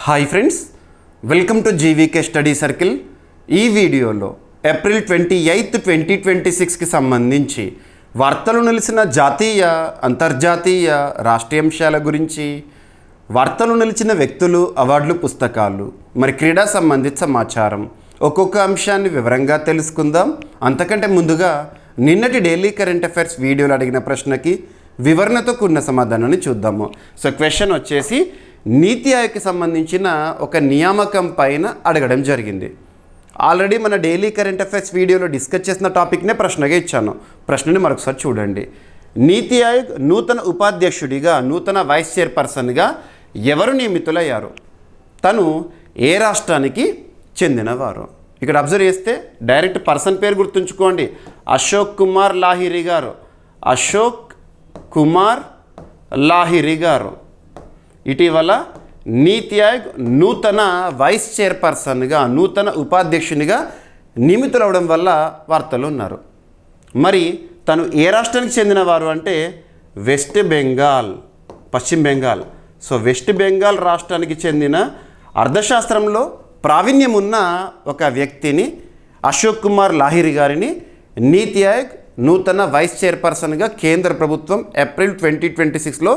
Hi friends, welcome to GVK study circle. ఈ వీడియోలో April 28, 2026కి సంబంధించి వార్తలు నిలిచిన జాతీయ, అంతర్జాతీయ, రాష్ట్రీయ అంశాల గురించి, వార్తలు నిలిచిన వ్యక్తులు, అవార్డులు, పుస్తకాలు, మరి క్రీడా సంబంధిత సమాచారం, ఒక్కొక్క అంశాన్ని వివరంగా తెలుసుకుందాం. అంతకంటే ముందుగా నిన్నటి డైలీ కరెంట్ అఫైర్స్ వీడియోలో అడిగిన ప్రశ్నకి వివరణతో కూడిన సమాధానాన్ని చూద్దాము. సో క్వశ్చన్ వచ్చేసి నీతి ఆయోగ్కి సంబంధించిన ఒక నియామకం పైన అడగడం జరిగింది. ఆల్రెడీ మన డైలీ కరెంట్ అఫైర్స్ వీడియోలో డిస్కస్ చేసిన టాపిక్నే ప్రశ్నగా ఇచ్చాను. ప్రశ్నని మరొకసారి చూడండి. నీతి ఆయోగ్ నూతన ఉపాధ్యక్షుడిగా, నూతన వైస్ చైర్పర్సన్గా ఎవరు నియమితులయ్యారు? తను ఏ రాష్ట్రానికి చెందినవారు? ఇక్కడ అబ్జర్వ్ చేస్తే డైరెక్ట్ పర్సన్ పేరు గుర్తుంచుకోండి. అశోక్ కుమార్ లాహిరి గారు. అశోక్ కుమార్ లాహిరి గారు ఇటీవల నీతి ఆయోగ్ నూతన వైస్ చైర్పర్సన్గా, నూతన ఉపాధ్యక్షునిగా నియమితులవడం వల్ల వార్తలు ఉన్నారు. మరి తను ఏ రాష్ట్రానికి చెందినవారు అంటే వెస్ట్ బెంగాల్, పశ్చిమ బెంగాల్. సో వెస్ట్ బెంగాల్ రాష్ట్రానికి చెందిన అర్థశాస్త్రంలో ప్రావీణ్యం ఉన్న ఒక వ్యక్తిని, అశోక్ కుమార్ లాహిరి గారిని నీతి ఆయోగ్ నూతన వైస్ చైర్పర్సన్గా కేంద్ర ప్రభుత్వం ఏప్రిల్ 2026లో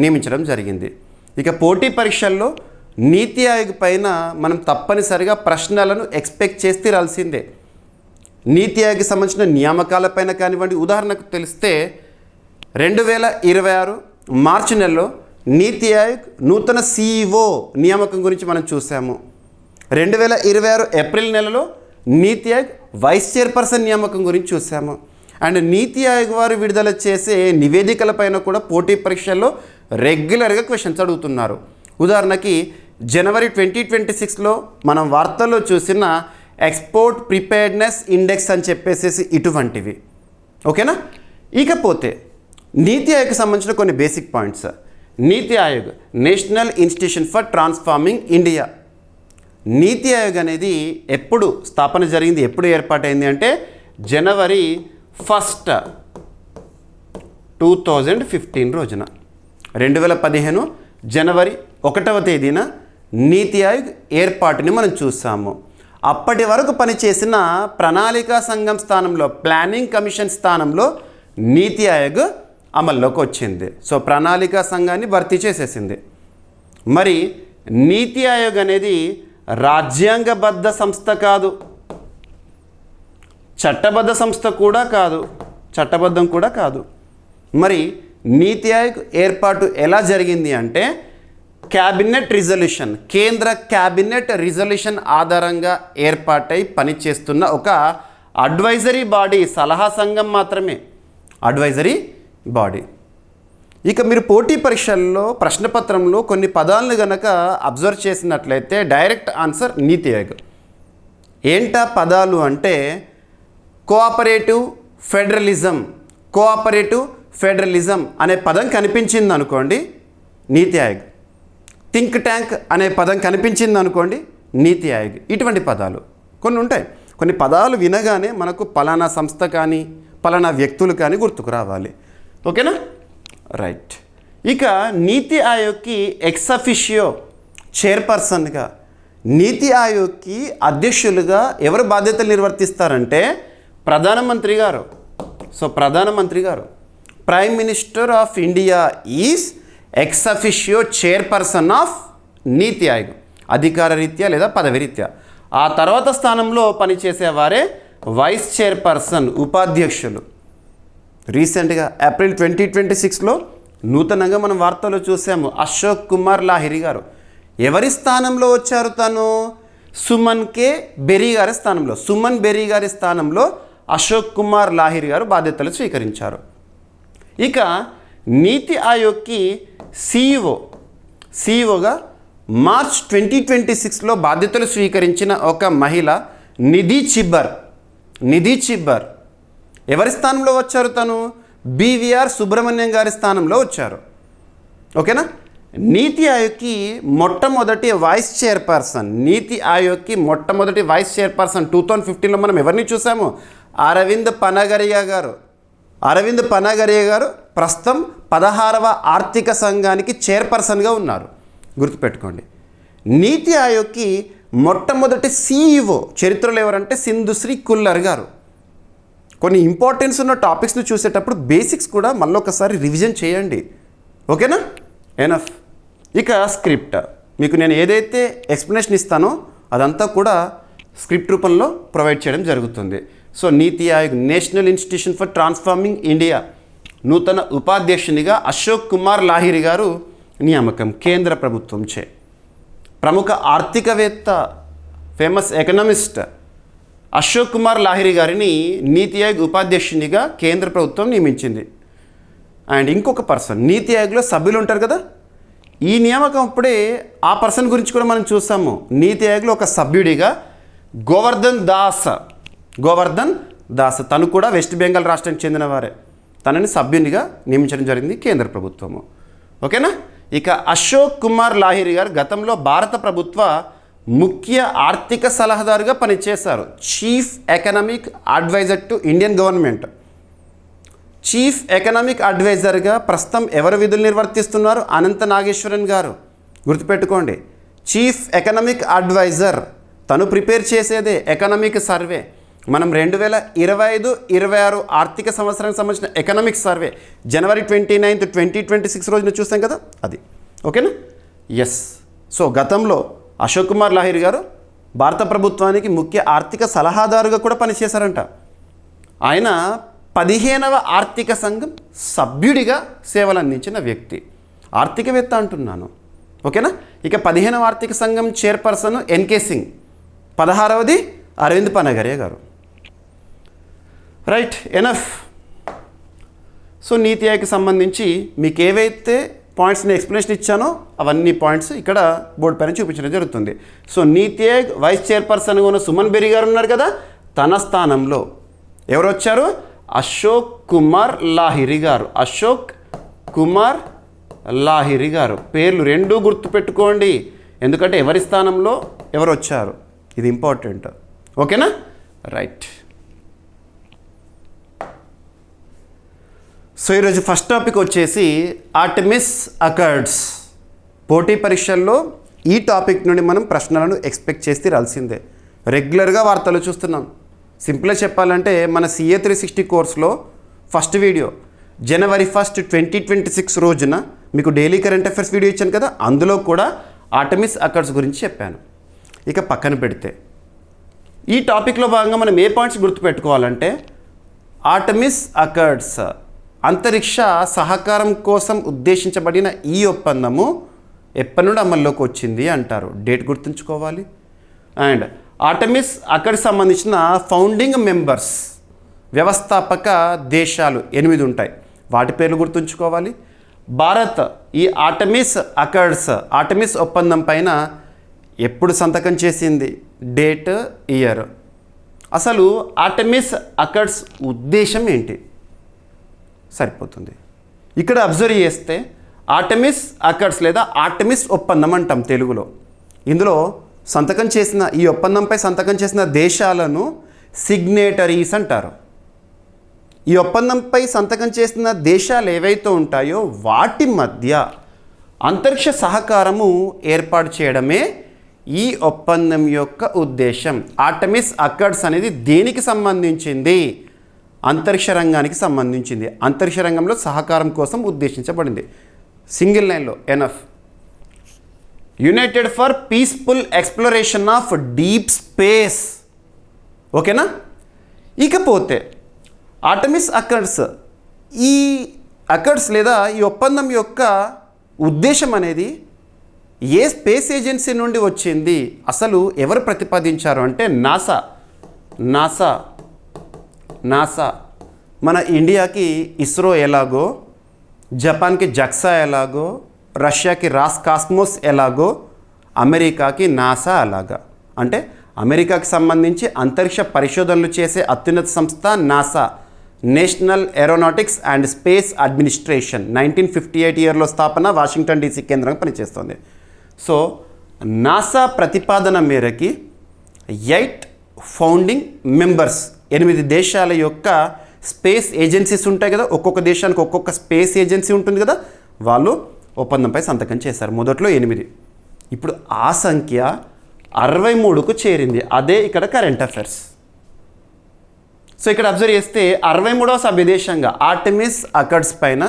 నియమించడం జరిగింది. ఇక పోటీ పరీక్షల్లో నీతి ఆయోగ్ పైన మనం తప్పనిసరిగా ప్రశ్నలను ఎక్స్పెక్ట్ చేసి తీరాల్సిందే. నీతి ఆయోగ్కి సంబంధించిన నియామకాలపైన కానివ్వండి, ఉదాహరణకు తెలిస్తే 2026 మార్చి నెలలో నీతి ఆయోగ్ నూతన CEO నియామకం గురించి మనం చూసాము. 2026 ఏప్రిల్ నెలలో నీతి ఆయోగ్ వైస్ చైర్పర్సన్ నియామకం గురించి చూసాము. అండ్ నీతి ఆయోగ్ వారు విడుదల చేసే నివేదికలపైన కూడా పోటీ పరీక్షల్లో రెగ్యులర్గా క్వశ్చన్స్ అడుగుతున్నారు. ఉదాహరణకి జనవరి 2026లో మనం వార్తల్లో చూసిన ఎక్స్పోర్ట్ ప్రిపేర్డ్నెస్ ఇండెక్స్ అని చెప్పేసి ఇటువంటివి. ఓకేనా? ఇకపోతే నీతి ఆయోగ్కి సంబంధించిన కొన్ని basic points. NITI Aayog national institution for transforming India. నీతి ఆయోగ్ అనేది ఎప్పుడు స్థాపన జరిగింది, ఎప్పుడు ఏర్పాటైంది అంటే జనవరి 1, 2015 రోజున, 2015 జనవరి 1వ తేదీన నీతి ఆయోగ్ ఏర్పాటుని మనం చూసాము. అప్పటి వరకు పనిచేసిన ప్రణాళికా సంఘం స్థానంలో, ప్లానింగ్ కమిషన్ స్థానంలో నీతి ఆయోగ్ అమల్లోకి వచ్చింది. సో ప్రణాళికా సంఘాన్ని భర్తీ చేసేసింది. మరి నీతి ఆయోగ్ అనేది రాజ్యాంగబద్ధ సంస్థ కాదు, చట్టబద్ధ సంస్థ కూడా కాదు, చట్టబద్ధం కూడా కాదు. మరి నీతి ఆయోగ్ ఏర్పాటు ఎలా జరిగింది అంటే క్యాబినెట్ రిజల్యూషన్, కేంద్ర క్యాబినెట్ రిజల్యూషన్ ఆధారంగా ఏర్పాటై పనిచేస్తున్న ఒక అడ్వైజరీ బాడీ, సలహా సంఘం మాత్రమే, అడ్వైజరీ బాడీ. ఇక మీరు పోటీ పరీక్షల్లో ప్రశ్నపత్రంలో కొన్ని పదాలను గనక అబ్జర్వ్ చేసినట్లయితే డైరెక్ట్ ఆన్సర్ నీతి ఆయోగ్. ఏంటా పదాలు అంటే కోఆపరేటివ్ ఫెడరలిజం, కోఆపరేటివ్ ఫెడరలిజం అనే పదం కనిపించింది అనుకోండి, నీతి ఆయోగ్. థింక్ ట్యాంక్ అనే పదం కనిపించింది అనుకోండి, నీతి ఆయోగ్. ఇటువంటి పదాలు కొన్ని ఉంటాయి. కొన్ని పదాలు వినగానే మనకు పలానా సంస్థ కానీ పలానా వ్యక్తులు కానీ గుర్తుకు రావాలి. ఓకేనా? రైట్. ఇక నీతి ఆయోగ్కి ఎక్స్ అఫిషియో చైర్పర్సన్గా, నీతి ఆయోగ్కి అధ్యక్షులుగా ఎవరు బాధ్యతలు నిర్వర్తిస్తారంటే ప్రధానమంత్రి గారు. సో ప్రధానమంత్రి గారు, prime minister of India is ex officio chairperson of నీతి ఆయోగ్, అధికార రీత్యా లేదా పదవి రీత్యా. ఆ తర్వాత స్థానంలో పనిచేసేవారే వైస్ చైర్పర్సన్, ఉపాధ్యక్షులు. రీసెంట్గా ఏప్రిల్ 2026లో నూతనంగా మనం వార్తల్లో చూసాము అశోక్ కుమార్ లాహిరి గారు. ఎవరి స్థానంలో వచ్చారు? తను సుమన్ కే బెరీ గారి స్థానంలో, సుమన్ బెరీ గారి స్థానంలో అశోక్ కుమార్ లాహిరి గారు బాధ్యతలు స్వీకరించారు. ఇక నీతి ఆయోగ్కి సిఇఓగా మార్చ్ 2026లో బాధ్యతలు స్వీకరించిన ఒక మహిళ నిధి చిబ్బర్. ఎవరి స్థానంలో వచ్చారు? తను బివిఆర్ సుబ్రహ్మణ్యం గారి స్థానంలో వచ్చారు. ఓకేనా? నీతి ఆయోగ్కి మొట్టమొదటి వైస్ చైర్పర్సన్, నీతి ఆయోగ్కి మొట్టమొదటి వైస్ చైర్పర్సన్ 2015లో మనం ఎవరిని చూసాము? అరవింద్ పనగరియా గారు ప్రస్తుతం 16వ ఆర్థిక సంఘానికి చైర్పర్సన్గా ఉన్నారు. గుర్తుపెట్టుకోండి. నీతి ఆయోగ్కి మొట్టమొదటి CEO చరిత్రలో ఎవరంటే సింధుశ్రీ కుల్లర్ గారు. కొన్ని ఇంపార్టెన్స్ ఉన్న టాపిక్స్ని చూసేటప్పుడు బేసిక్స్ కూడా మళ్ళీ ఒకసారి రివిజన్ చేయండి. ఓకేనా? ఎనఫ్. ఇక స్క్రిప్ట్ మీకు నేను ఏదైతే ఎక్స్ప్లెనేషన్ ఇస్తానో అదంతా కూడా స్క్రిప్ట్ రూపంలో ప్రొవైడ్ చేయడం జరుగుతుంది. So NITI Aayog national institution for transforming India నూతన ఉపాధ్యక్షునిగా అశోక్ కుమార్ లాహిరి గారు నియామకం కేంద్ర ప్రభుత్వంచే. ప్రముఖ ఆర్థికవేత్త ఫేమస్ ఎకనామిస్ట్ అశోక్ కుమార్ లాహిరి గారిని నీతి ఆయోగ్ ఉపాధ్యక్షునిగా కేంద్ర ప్రభుత్వం నియమించింది. అండ్ ఇంకొక పర్సన్ నీతి ఆయోగ్లో సభ్యులు ఉంటారు కదా, ఈ నియామకం అప్పుడే ఆ పర్సన్ గురించి కూడా మనం చూసాము. నీతి ఆయోగ్లో ఒక సభ్యుడిగా గోవర్ధన్ దాస్ తను కూడా వెస్ట్ బెంగాల్ రాష్ట్రానికి చెందిన వారే. తనని సభ్యునిగా నియమించడం జరిగింది కేంద్ర ప్రభుత్వము. ఓకేనా? ఇక అశోక్ కుమార్ లాహిరి గారు గతంలో భారత ప్రభుత్వ ముఖ్య ఆర్థిక సలహాదారుగా పనిచేశారు. Chief economic adviser to Indian government. Chief economic అడ్వైజర్గా ప్రస్తుతం ఎవరు విధులు నిర్వర్తిస్తున్నారు? అనంత నాగేశ్వరన్ గారు. గుర్తుపెట్టుకోండి, చీఫ్ ఎకనామిక్ అడ్వైజర్ తను ప్రిపేర్ చేసేదే ఎకనామిక్ సర్వే. మనం 2025-26 ఆర్థిక సంవత్సరానికి సంబంధించిన ఎకనామిక్ సర్వే జనవరి 29, 2026 రోజున చూసాం కదా, అది. ఓకేనా? ఎస్. సో గతంలో అశోక్ కుమార్ లాహిరి గారు భారత ప్రభుత్వానికి ముఖ్య ఆర్థిక సలహాదారుగా కూడా పనిచేశారంట. ఆయన 15వ ఆర్థిక సంఘం సభ్యుడిగా సేవలు అందించిన వ్యక్తి. ఆర్థికవేత్త అంటున్నాను. ఓకేనా? ఇక 15వ ఆర్థిక సంఘం చైర్పర్సన్ ఎన్కే సింగ్, 16వది అరవింద్ పనగరే గారు. Right, enough. సో నీతి ఆయోగ్కి సంబంధించి మీకు ఏవైతే పాయింట్స్ని ఎక్స్ప్లెనేషన్ ఇచ్చానో అవన్నీ పాయింట్స్ ఇక్కడ బోర్డు పైన చూపించడం జరుగుతుంది. సో నీతి ఆయోగ్ వైస్ చైర్పర్సన్గా ఉన్న సుమన్ బెరీ గారు ఉన్నారు కదా, తన స్థానంలో ఎవరు వచ్చారు? అశోక్ కుమార్ లాహిరి గారు. అశోక్ కుమార్ లాహిరి గారు. పేర్లు రెండూ గుర్తుపెట్టుకోండి, ఎందుకంటే ఎవరి స్థానంలో ఎవరు వచ్చారు, ఇది ఇంపార్టెంట్. ఓకేనా? రైట్. సో ఈరోజు ఫస్ట్ టాపిక్ వచ్చేసి ఆర్టెమిస్ అకార్డ్స్. పోటీ పరీక్షల్లో ఈ టాపిక్ నుండి మనం ప్రశ్నలను ఎక్స్పెక్ట్ చేసి తీరాల్సిందే. రెగ్యులర్గా వార్తలు చూస్తున్నాం. సింపుల్గా చెప్పాలంటే మన CA 360 కోర్స్లో ఫస్ట్ వీడియో జనవరి 1, 2026 రోజున మీకు డైలీ కరెంట్ అఫైర్స్ వీడియో ఇచ్చాను కదా, అందులో కూడా ఆర్టెమిస్ అకార్డ్స్ గురించి చెప్పాను. ఇక పక్కన పెడితే ఈ టాపిక్లో భాగంగా మనం ఏ పాయింట్స్ గుర్తుపెట్టుకోవాలంటే, ఆర్టెమిస్ అకార్డ్స్ అంతరిక్ష సహకారం కోసం ఉద్దేశించబడిన ఈ ఒప్పందము ఎప్పటి నుండి అమల్లోకి వచ్చింది అంటారు. డేట్ గుర్తుంచుకోవాలి. అండ్ ఆర్టెమిస్ అకార్డ్కి సంబంధించిన ఫౌండింగ్ మెంబర్స్, వ్యవస్థాపక దేశాలు 8 ఉంటాయి, వాటి పేర్లు గుర్తుంచుకోవాలి. భారత్ ఈ ఆర్టెమిస్ అకార్డ్స్, ఆర్టెమిస్ ఒప్పందం పైన ఎప్పుడు సంతకం చేసింది, డేట్, ఇయర్. అసలు ఆర్టెమిస్ అకార్డ్స్ ఉద్దేశం ఏంటి, సరిపోతుంది. ఇక్కడ అబ్జర్వ్ చేస్తే ఆర్టెమిస్ అకార్డ్స్ లేదా ఆర్టెమిస్ ఒప్పందం అంటాం తెలుగులో. ఇందులో సంతకం చేసిన, ఈ ఒప్పందంపై సంతకం చేసిన దేశాలను సిగ్నేటరీస్ అంటారు. ఈ ఒప్పందంపై సంతకం చేసిన దేశాలు ఏవైతే ఉంటాయో వాటి మధ్య అంతరిక్ష సహకారము ఏర్పాటు చేయడమే ఈ ఒప్పందం యొక్క ఉద్దేశం. ఆర్టెమిస్ అకార్డ్స్ అనేది దేనికి సంబంధించింది? అంతరిక్ష రంగానికి సంబంధించింది. అంతరిక్ష రంగంలో సహకారం కోసం ఉద్దేశించబడింది. సింగిల్ లైన్లో enough. United for peaceful exploration of deep space. ఓకేనా? ఇకపోతే ఆర్టెమిస్ అకార్డ్స్, ఈ అకార్డ్స్ లేదా ఈ ఒప్పందం యొక్క ఉద్దేశం అనేది ఏ స్పేస్ ఏజెన్సీ నుండి వచ్చింది, అసలు ఎవరు ప్రతిపాదించారు అంటే నాసా. మన ఇండియాకి ఇస్రో ఎలాగో, జపాన్కి జక్సా ఎలాగో, రష్యాకి రాస్కాస్మోస్ ఎలాగో, అమెరికాకి నాసా అలాగా. అంటే అమెరికాకి సంబంధించి అంతరిక్ష పరిశోధనలు చేసే అత్యున్నత సంస్థ NASA, national aeronautics and space administration. 1958 ఇయర్లో స్థాపన, వాషింగ్టన్ DC కేంద్రంగా పనిచేస్తుంది. సో నాసా ప్రతిపాదన మేరకి 8 ఫౌండింగ్ మెంబర్స్, 8 దేశాల యొక్క స్పేస్ ఏజెన్సీస్ ఉంటాయి కదా, ఒక్కొక్క దేశానికి ఒక్కొక్క స్పేస్ ఏజెన్సీ ఉంటుంది కదా, వాళ్ళు ఒప్పందంపై సంతకం చేశారు. మొదట్లో 8. ఇప్పుడు ఆ సంఖ్య 63కు చేరింది. అదే ఇక్కడ కరెంట్ అఫైర్స్. సో ఇక్కడ అబ్జర్వ్ చేస్తే 63వ సభ్యదేశంగా ఆర్టెమిస్ అకర్డ్స్ పైన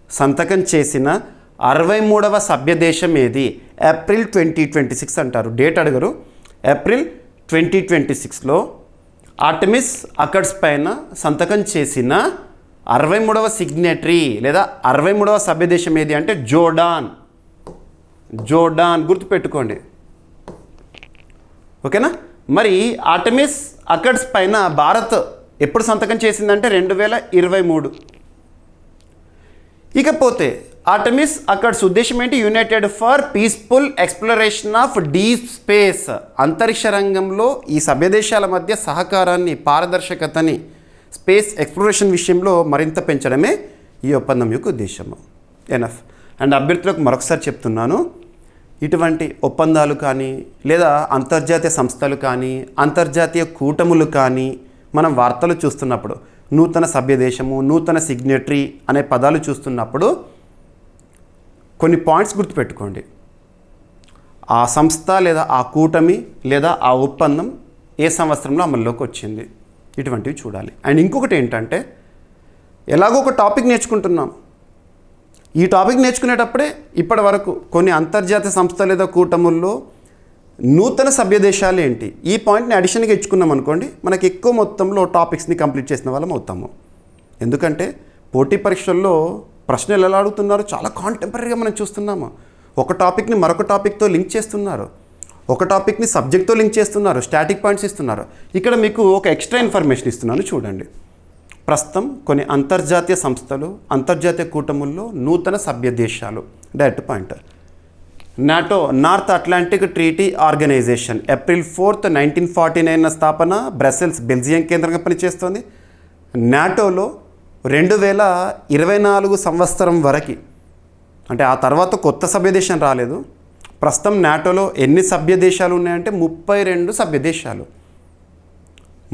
సంతకం చేసిన 63వ సభ్యదేశం ఏది? ఏప్రిల్ 2026 అంటారు. డేట్ అడగరు. ఏప్రిల్ 2026లో ఆర్టెమిస్ అకర్డ్స్ పైన సంతకం చేసిన 63వ సిగ్నేటరీ లేదా 63వ సభ్యదేశం ఏది అంటే జోర్డాన్. జోర్డాన్ గుర్తుపెట్టుకోండి. ఓకేనా? మరి ఆర్టెమిస్ అకర్డ్స్ పైన భారత్ ఎప్పుడు సంతకం చేసిందంటే 2023. ఇకపోతే ఆర్టెమిస్ అకర్డ్స్ ఉద్దేశం ఏంటి? United for peaceful exploration of deep space. అంతరిక్ష రంగంలో ఈ సభ్యదేశాల మధ్య సహకారాన్ని, పారదర్శకతని, స్పేస్ ఎక్స్ప్లోరేషన్ విషయంలో మరింత పెంచడమే ఈ ఒప్పందం యొక్క ఉద్దేశము. ఎనఫ్. అండ్ అభ్యర్థులకు మరొకసారి చెప్తున్నాను, ఇటువంటి ఒప్పందాలు కానీ లేదా అంతర్జాతీయ సంస్థలు కానీ అంతర్జాతీయ కూటములు కానీ మనం వార్తలు చూస్తున్నప్పుడు నూతన సభ్యదేశము, నూతన సిగ్నేటరీ అనే పదాలు చూస్తున్నప్పుడు కొన్ని పాయింట్స్ గుర్తుపెట్టుకోండి. ఆ సంస్థ లేదా ఆ కూటమి లేదా ఆ ఒప్పందం ఏ సంవత్సరంలో అమల్లోకి వచ్చింది, ఇటువంటివి చూడాలి. అండ్ ఇంకొకటి ఏంటంటే, ఎలాగో ఒక టాపిక్ నేర్చుకుంటున్నాం. ఈ టాపిక్ నేర్చుకునేటప్పుడే ఇప్పటి వరకు కొన్ని అంతర్జాతీయ సంస్థ లేదా కూటముల్లో నూతన సభ్యదేశాలు ఏంటి, ఈ పాయింట్ని అడిషన్గా ఇచ్చుకున్నాం అనుకోండి, మనకి ఎక్కువ మొత్తంలో టాపిక్స్ని కంప్లీట్ చేసిన వాళ్ళం అవుతాము. ఎందుకంటే పోటీ పరీక్షల్లో ప్రశ్నలు ఎలా అడుగుతున్నారు, చాలా కాంటెంపరీగా మనం చూస్తున్నాము. ఒక టాపిక్ని మరొక టాపిక్తో లింక్ చేస్తున్నారు, ఒక టాపిక్ని సబ్జెక్ట్తో లింక్ చేస్తున్నారు, స్టాటిక్ పాయింట్స్ ఇస్తున్నారు. ఇక్కడ మీకు ఒక ఎక్స్ట్రా ఇన్ఫర్మేషన్ ఇస్తున్నాను చూడండి. ప్రస్తుతం కొన్ని అంతర్జాతీయ సంస్థలు, అంతర్జాతీయ కూటముల్లో నూతన సభ్య దేశాలు. Direct point. NATO, North Atlantic Treaty Organization, April 4, 1949 స్థాపన, బ్రసెల్స్, బెల్జియం కేంద్రంగా పనిచేస్తుంది. నాటోలో 2024 సంవత్సరం వరకు, అంటే ఆ తర్వాత కొత్త సభ్యదేశం రాలేదు. ప్రస్తుతం నాటోలో ఎన్ని సభ్య దేశాలు ఉన్నాయంటే 32 సభ్య దేశాలు.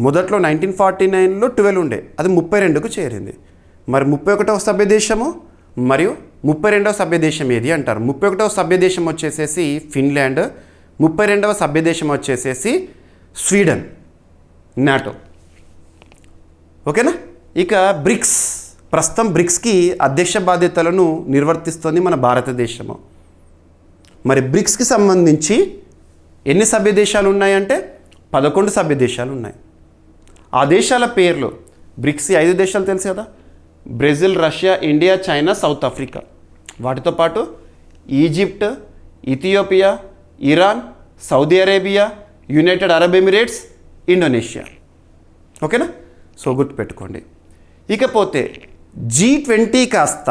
మొదట్లో 1949లో 12 ఉండే, అది 32కు చేరింది. మరి 31వ సభ్యదేశము మరియు 32వ సభ్యదేశం ఏది అంటారు? 31వ సభ్యదేశం వచ్చేసేసి ఫిన్లాండ్, 32వ సభ్యదేశం వచ్చేసేసి స్వీడన్, నాటో. ఓకేనా? ఇక బ్రిక్స్, ప్రస్తుతం బ్రిక్స్కి అధ్యక్ష బాధ్యతలను నిర్వర్తిస్తుంది మన భారతదేశము. మరి బ్రిక్స్కి సంబంధించి ఎన్ని సభ్య దేశాలు ఉన్నాయంటే 11 సభ్య దేశాలు ఉన్నాయి. ఆ దేశాల పేర్లు, బ్రిక్స్ 5 దేశాలు తెలుసు కదా, Brazil, Russia, India, China, south Africa. వాటితో పాటు Egypt, Ethiopia, Iran, Saudi Arabia, United Arab Emirates, Indonesia. ఓకేనా? సో గుర్తుపెట్టుకోండి. ఇకపోతే G20 కాస్త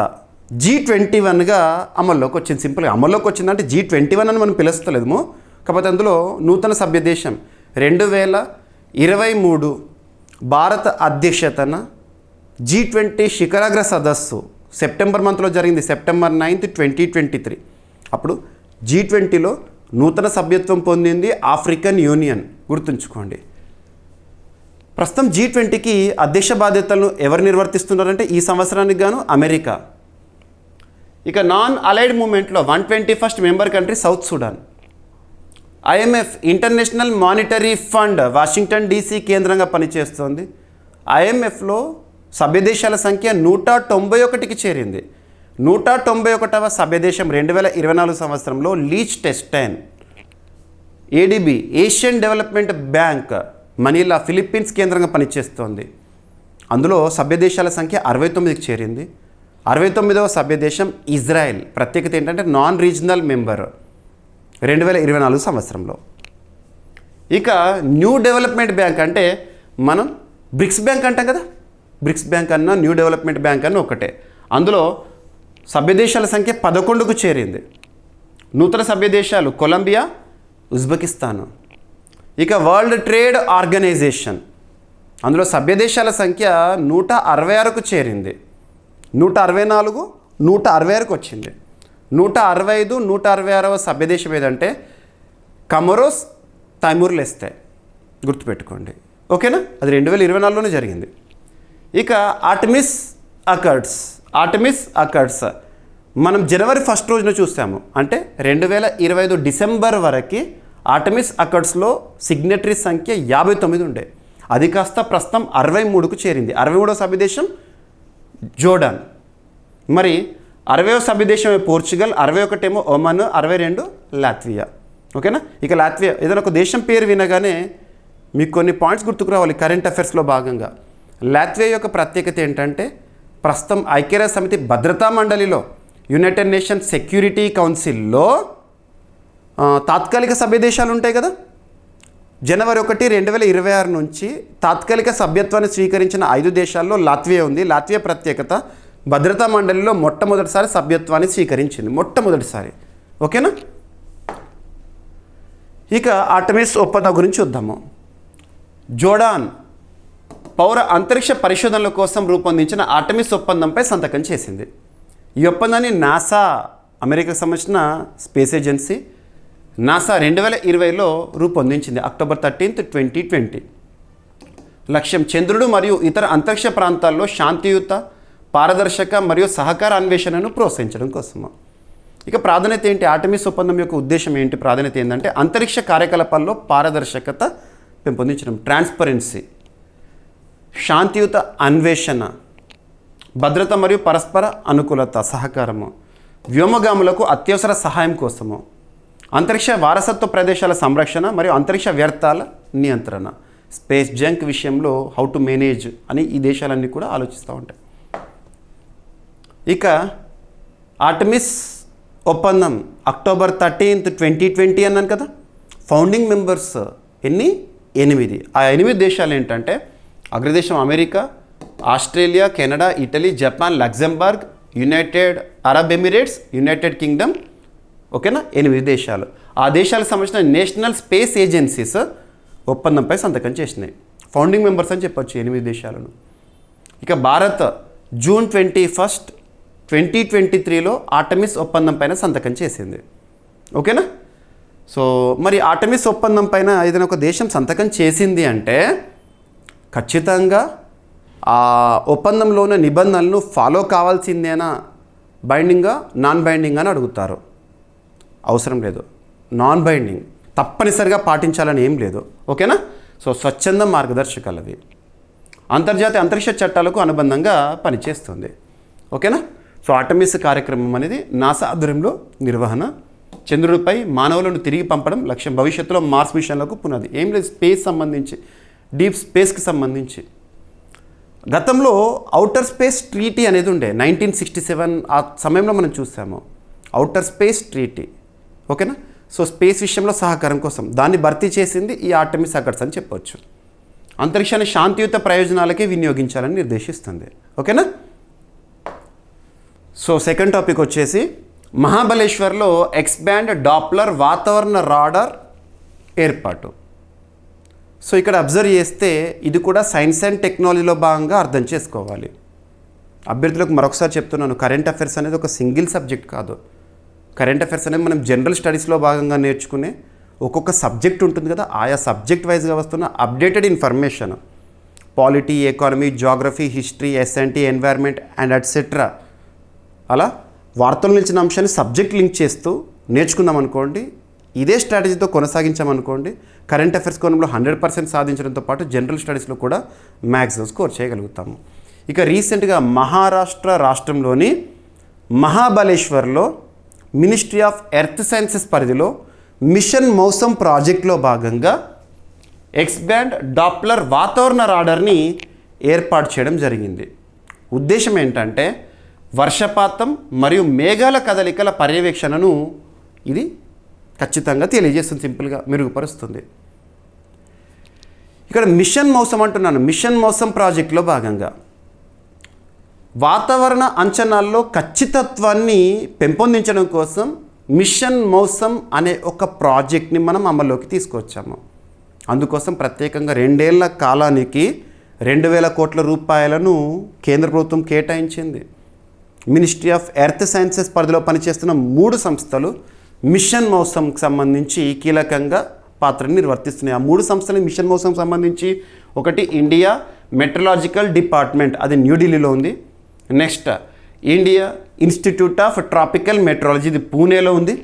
G21గా అమల్లోకి వచ్చింది. సింపుల్గా అమల్లోకి వచ్చిందంటే G21 అని మనం పిలుస్తలేము. కాకపోతే అందులో నూతన సభ్య దేశం 2023 భారత అధ్యక్షతన G20 శిఖరాగ్ర సదస్సు సెప్టెంబర్ మంత్లో జరిగింది. సెప్టెంబర్ 9, 2023. అప్పుడు G20లో నూతన సభ్యత్వం పొందింది ఆఫ్రికన్ యూనియన్. గుర్తుంచుకోండి. ప్రస్తుతం G20కి అధ్యక్ష బాధ్యతలను ఎవరు నిర్వర్తిస్తున్నారంటే ఈ సంవత్సరానికి గాను అమెరికా. ఇక నాన్ అలైడ్ మూమెంట్లో 121st member country south Sudan. IMF, international monetary fund, Washington DC కేంద్రంగా పనిచేస్తోంది. IMFలో సభ్యదేశాల సంఖ్య 191కి చేరింది. 191వ సభ్యదేశం 2024 సంవత్సరంలో లీచ్టెన్స్టైన్. ADB, Asian development bank, Manila, Philippines కేంద్రంగా పనిచేస్తోంది. అందులో సభ్యదేశాల సంఖ్య 69కి చేరింది. 69వ సభ్యదేశం ఇజ్రాయెల్. ప్రత్యేకత ఏంటంటే నాన్ రీజనల్ మెంబర్ 2024 సంవత్సరంలో. ఇక న్యూ డెవలప్మెంట్ బ్యాంక్ అంటే మనం బ్రిక్స్ బ్యాంక్ అంటాం కదా, బ్రిక్స్ బ్యాంక్ అన్న న్యూ డెవలప్మెంట్ బ్యాంక్ అన్న ఒకటే. అందులో సభ్యదేశాల సంఖ్య 11కు చేరింది. నూతన సభ్యదేశాలు కొలంబియా, ఉజ్బెకిస్తాన్. ఇక వరల్డ్ ట్రేడ్ ఆర్గనైజేషన్, అందులో సభ్యదేశాల సంఖ్య 166కు చేరింది. 164, 166కు వచ్చింది. 165, 166వ సభ్యదేశం ఏదంటే కమరోస్, తైమూర్ లెస్తే. గుర్తుపెట్టుకోండి. ఓకేనా? అది 2024లోనే జరిగింది. ఇక ఆర్టెమిస్ అకర్డ్స్ మనం జనవరి 1 రోజున చూసాము. అంటే 2025 డిసెంబర్ వరకు ఆర్టెమిస్ అకార్డ్స్లో సిగ్నేటరీ సంఖ్య 59 ఉండే. అది కాస్త ప్రస్తుతం 63కు చేరింది. 63వ సభ్యదేశం జోర్డాన్. మరి 60వ సభ్యదేశం పోర్చుగల్, 61 ఏమో ఒమన్, 62 లాత్వియా. ఓకేనా. ఇక లాత్వియా ఏదైనా ఒక దేశం పేరు వినగానే మీకు కొన్ని పాయింట్స్ గుర్తుకు రావాలి కరెంట్ అఫైర్స్లో భాగంగా. లాత్వియా యొక్క ప్రత్యేకత ఏంటంటే ప్రస్తుతం ఐక్యరాజ్య సమితి భద్రతా మండలిలో యునైటెడ్ నేషన్స్ సెక్యూరిటీ కౌన్సిల్లో తాత్కాలిక సభ్య దేశాలు ఉంటాయి కదా. జనవరి 1, 2026 నుంచి తాత్కాలిక సభ్యత్వాన్ని స్వీకరించిన 5 దేశాల్లో లాత్వియా ఉంది. లాత్వియా ప్రత్యేకత భద్రతా మండలిలో మొట్టమొదటిసారి సభ్యత్వాన్ని స్వీకరించింది, మొట్టమొదటిసారి. ఓకేనా. ఇక ఆర్టెమిస్ ఒప్పందం గురించి చూద్దాము. జోర్డాన్ పౌర అంతరిక్ష పరిశోధనల కోసం రూపొందించిన ఆర్టెమిస్ ఒప్పందంపై సంతకం చేసింది. ఈ ఒప్పందాన్ని నాసా, అమెరికాకు సంబంధించిన స్పేస్ ఏజెన్సీ నాసా 2020లో రూపొందించింది. అక్టోబర్ 13, 2020. లక్ష్యం చంద్రుడు మరియు ఇతర అంతరిక్ష ప్రాంతాల్లో శాంతియుత, పారదర్శక మరియు సహకార అన్వేషణను ప్రోత్సహించడం కోసము. ఇక ప్రాధాన్యత ఏంటి? ఆర్టెమిస్ ఒప్పందం యొక్క ఉద్దేశం ఏంటి? ప్రాధాన్యత ఏంటంటే అంతరిక్ష కార్యకలాపాల్లో పారదర్శకత పెంపొందించడం, ట్రాన్స్పరెన్సీ, శాంతియుత అన్వేషణ, భద్రత మరియు పరస్పర అనుకూలత, సహకారము, వ్యోమగాములకు అత్యవసర సహాయం కోసము, అంతరిక్ష వారసత్వ ప్రదేశాల సంరక్షణ మరియు అంతరిక్ష వ్యర్థాల నియంత్రణ, స్పేస్ జంక్ విషయంలో హౌ టు మేనేజ్ అని ఈ దేశాలన్నీ కూడా ఆలోచిస్తూ ఉంటాయి. ఇక ఆర్టెమిస్ ఒప్పందం అక్టోబర్ 13, 2020 అన్నాను కదా. ఫౌండింగ్ మెంబర్స్ ఎన్ని? 8. ఆ 8 దేశాలు ఏంటంటే అగ్రదేశం America, Australia, Canada, Italy, Japan, Luxembourg, United Arab Emirates, United Kingdom. ఓకేనా. 8 దేశాలు. ఆ దేశాలకు సంబంధించిన నేషనల్ స్పేస్ ఏజెన్సీస్ ఒప్పందంపై సంతకం చేసినాయి. ఫౌండింగ్ మెంబర్స్ అని చెప్పొచ్చు 8 దేశాలను. ఇక భారత్ జూన్ 21, 2023లో ఆర్టెమిస్ ఒప్పందం పైన సంతకం చేసింది. ఓకేనా. సో మరి ఆర్టెమిస్ ఒప్పందం పైన ఏదైనా ఒక దేశం సంతకం చేసింది అంటే ఖచ్చితంగా ఆ ఒప్పందంలో ఉన్న నిబంధనలను ఫాలో కావాల్సిందేనా, బైండింగా నాన్ బైండింగ్ అని అడుగుతారు. అవసరం లేదు, నాన్ బైండింగ్, తప్పనిసరిగా పాటించాలని ఏం లేదు. ఓకేనా. సో స్వచ్ఛంద మార్గదర్శకాలు అవి అంతర్జాతీయ అంతరిక్ష చట్టాలకు అనుబంధంగా పనిచేస్తుంది. ఓకేనా. సో ఆర్టెమిస్ కార్యక్రమం అనేది నాసా ఆధ్వర్యంలో నిర్వహణ, చంద్రుడిపై మానవులను తిరిగి పంపడం లక్ష్యం. భవిష్యత్తులో మార్స్ మిషన్లకు పునాది. ఏం లేదు, స్పేస్ సంబంధించి, డీప్ స్పేస్కి సంబంధించి. గతంలో ఔటర్ స్పేస్ ట్రీటీ అనేది ఉండే 1967. ఆ సమయంలో మనం చూసాము ఔటర్ స్పేస్ ట్రీటీ. ఓకేనా. సో స్పేస్ విషయంలో సహకారం కోసం దాన్ని భర్తీ చేసింది ఈ ఆర్టెమిస్ అకార్డ్స్ అని చెప్పవచ్చు. అంతరిక్షాన్ని శాంతియుత ప్రయోజనాలకే వినియోగించాలని నిర్దేశిస్తుంది. ఓకేనా. సో సెకండ్ టాపిక్ వచ్చేసి మహాబలేశ్వర్లో ఎక్స్బ్యాండ్ డాప్లర్ వాతావరణ రాడార్ ఏర్పాటు. సో ఇక్కడ అబ్జర్వ్ చేస్తే ఇది కూడా సైన్స్ అండ్ టెక్నాలజీలో భాగంగా అర్థం చేసుకోవాలి. అభ్యర్థులకు మరొకసారి చెప్తున్నాను, కరెంట్ అఫైర్స్ అనేది ఒక సింగిల్ సబ్జెక్ట్ కాదు. కరెంట్ అఫైర్స్ అనేది మనం జనరల్ స్టడీస్లో భాగంగా నేర్చుకునే ఒక్కొక్క సబ్జెక్ట్ ఉంటుంది కదా, ఆయా సబ్జెక్ట్ వైజ్గా వస్తున్న updated information, polity, economy, geography, history, SNT, environment and etcetera, అలా వార్తలు నిలిచిన అంశాన్ని సబ్జెక్ట్ లింక్ చేస్తూ నేర్చుకుందాం అనుకోండి. ఇదే స్ట్రాటజీతో కొనసాగించామనుకోండి, కరెంట్ అఫైర్స్ కోణంలో 100% సాధించడంతో పాటు జనరల్ స్టడీస్లో కూడా మ్యాక్సిమం స్కోర్ చేయగలుగుతాము. ఇక రీసెంట్గా మహారాష్ట్ర రాష్ట్రంలోని మహాబలేశ్వర్లో మినిస్ట్రీ ఆఫ్ ఎర్త్ సైన్సెస్ పరిధిలో మిషన్ మౌసం ప్రాజెక్ట్లో భాగంగా ఎక్స్బ్యాండ్ డాప్లర్ వాతావరణ రాడార్ని ఏర్పాటు చేయడం జరిగింది. ఉద్దేశం ఏంటంటే వర్షపాతం మరియు మేఘాల కదలికల పర్యవేక్షణను ఇది ఖచ్చితంగా తెలియజేస్తుంది, సింపుల్గా మెరుగుపరుస్తుంది. ఇక్కడ మిషన్ మౌసం అంటున్నాను. మిషన్ మౌసం ప్రాజెక్టులో భాగంగా వాతావరణ అంచనాల్లో ఖచ్చితత్వాన్ని పెంపొందించడం కోసం మిషన్ మౌసం అనే ఒక ప్రాజెక్ట్ని మనం అమల్లోకి తీసుకొచ్చాము. అందుకోసం ప్రత్యేకంగా 2 ఏళ్ల కాలానికి 2,000 కోట్ల రూపాయలను కేంద్ర ప్రభుత్వం కేటాయించింది. మినిస్ట్రీ ఆఫ్ ఎర్త్ సైన్సెస్ పరిధిలో పనిచేస్తున్న 3 సంస్థలు మిషన్ మౌసంకి సంబంధించి కీలకంగా పాత్రని నిర్వర్తిస్తున్నాయి. ఆ 3 సంస్థలు మిషన్ మౌసంకి సంబంధించి ఒకటి ఇండియా మెట్రలాజికల్ డిపార్ట్మెంట్, అది న్యూఢిల్లీలో ఉంది. Next India Institute of Tropical Meteorology, ఇది పూణేలో ఉంది.